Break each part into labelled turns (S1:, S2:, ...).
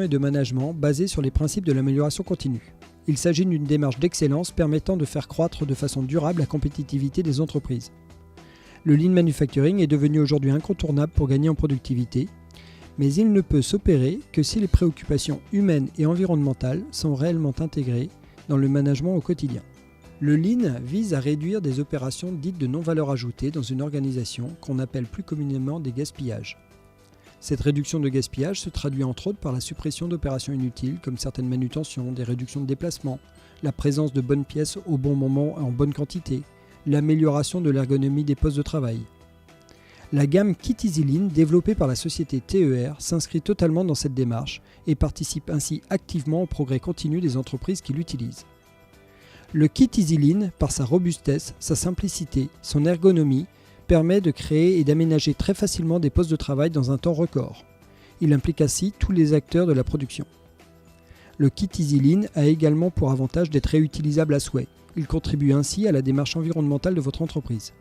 S1: et de management basée sur les principes de l'amélioration continue. Il s'agit d'une démarche d'excellence permettant de faire croître de façon durable la compétitivité des entreprises. Le Lean Manufacturing est devenu aujourd'hui incontournable pour gagner en productivité, mais il ne peut s'opérer que si les préoccupations humaines et environnementales sont réellement intégrées dans le management au quotidien. Le Lean vise à réduire des opérations dites de non-valeur ajoutée dans une organisation qu'on appelle plus communément des gaspillages. Cette réduction de gaspillage se traduit entre autres par la suppression d'opérations inutiles comme certaines manutentions, des réductions de déplacements, la présence de bonnes pièces au bon moment et en bonne quantité, l'amélioration de l'ergonomie des postes de travail. La gamme Kit Easy Lean, développée par la société TER, s'inscrit totalement dans cette démarche et participe ainsi activement au progrès continu des entreprises qui l'utilisent. Le Kit Easy Lean, par sa robustesse, sa simplicité, son ergonomie, permet de créer et d'aménager très facilement des postes de travail dans un temps record. Il implique ainsi tous les acteurs de la production. Le Kit Easy Lean a également pour avantage d'être réutilisable à souhait. Il contribue ainsi à la démarche environnementale de votre entreprise.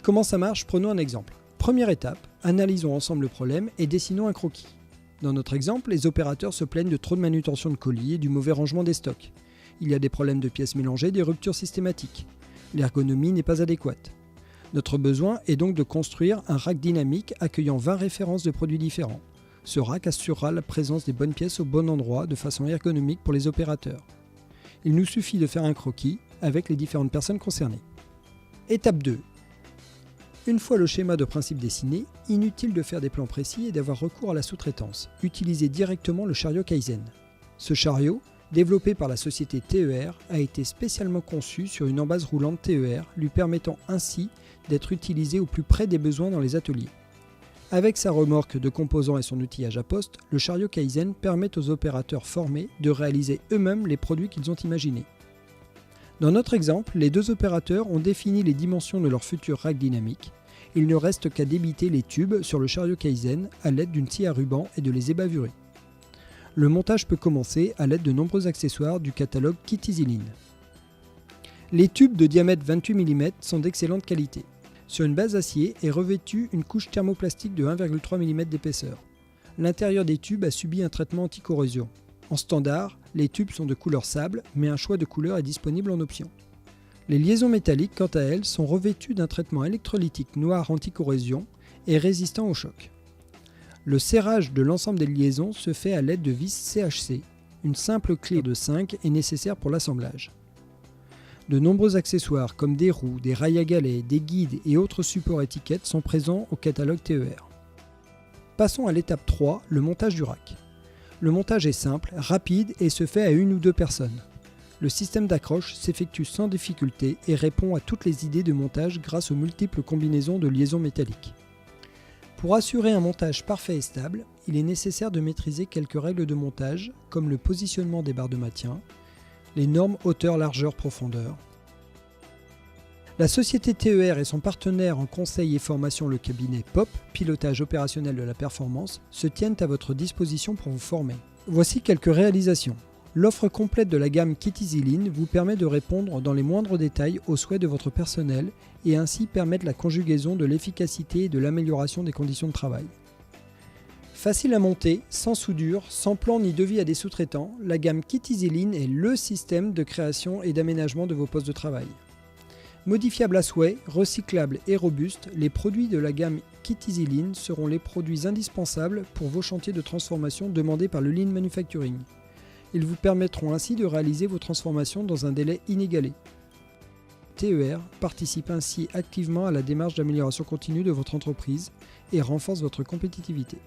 S1: Comment ça marche? Prenons un exemple. Première étape, analysons ensemble le problème et dessinons un croquis. Dans notre exemple, les opérateurs se plaignent de trop de manutention de colis et du mauvais rangement des stocks. Il y a des problèmes de pièces mélangées, des ruptures systématiques. L'ergonomie n'est pas adéquate. Notre besoin est donc de construire un rack dynamique accueillant 20 références de produits différents. Ce rack assurera la présence des bonnes pièces au bon endroit de façon ergonomique pour les opérateurs. Il nous suffit de faire un croquis avec les différentes personnes concernées. Étape 2. Une fois le schéma de principe dessiné, inutile de faire des plans précis et d'avoir recours à la sous-traitance. Utilisez directement le chariot Kaizen. Ce chariot, développé par la société TER, a été spécialement conçu sur une embase roulante TER, lui permettant ainsi d'être utilisé au plus près des besoins dans les ateliers. Avec sa remorque de composants et son outillage à poste, le chariot Kaizen permet aux opérateurs formés de réaliser eux-mêmes les produits qu'ils ont imaginés. Dans notre exemple, les deux opérateurs ont défini les dimensions de leur futur rack dynamique. Il ne reste qu'à débiter les tubes sur le chariot Kaizen à l'aide d'une scie à ruban et de les ébavurer. Le montage peut commencer à l'aide de nombreux accessoires du catalogue Kit Easy Lean. Les tubes de diamètre 28 mm sont d'excellente qualité. Sur une base acier est revêtue une couche thermoplastique de 1,3 mm d'épaisseur. L'intérieur des tubes a subi un traitement anti-corrosion. En standard, les tubes sont de couleur sable, mais un choix de couleur est disponible en option. Les liaisons métalliques, quant à elles, sont revêtues d'un traitement électrolytique noir anti-corrosion et résistant au choc. Le serrage de l'ensemble des liaisons se fait à l'aide de vis CHC. Une simple clé de 5 est nécessaire pour l'assemblage. De nombreux accessoires comme des roues, des rails à galets, des guides et autres supports étiquettes sont présents au catalogue TER. Passons à l'étape 3, le montage du rack. Le montage est simple, rapide et se fait à une ou deux personnes. Le système d'accroche s'effectue sans difficulté et répond à toutes les idées de montage grâce aux multiples combinaisons de liaisons métalliques. Pour assurer un montage parfait et stable, il est nécessaire de maîtriser quelques règles de montage comme le positionnement des barres de maintien, les normes hauteur, largeur, profondeur. La société TER et son partenaire en conseil et formation, le cabinet POP, pilotage opérationnel de la performance, se tiennent à votre disposition pour vous former. Voici quelques réalisations. L'offre complète de la gamme Kit Easy Lean vous permet de répondre dans les moindres détails aux souhaits de votre personnel et ainsi permettre la conjugaison de l'efficacité et de l'amélioration des conditions de travail. Facile à monter, sans soudure, sans plan ni devis à des sous-traitants, la gamme Kit Easy Lean est le système de création et d'aménagement de vos postes de travail. Modifiable à souhait, recyclable et robuste, les produits de la gamme Kit Easy Lean seront les produits indispensables pour vos chantiers de transformation demandés par le Lean Manufacturing. Ils vous permettront ainsi de réaliser vos transformations dans un délai inégalé. TER participe ainsi activement à la démarche d'amélioration continue de votre entreprise et renforce votre compétitivité.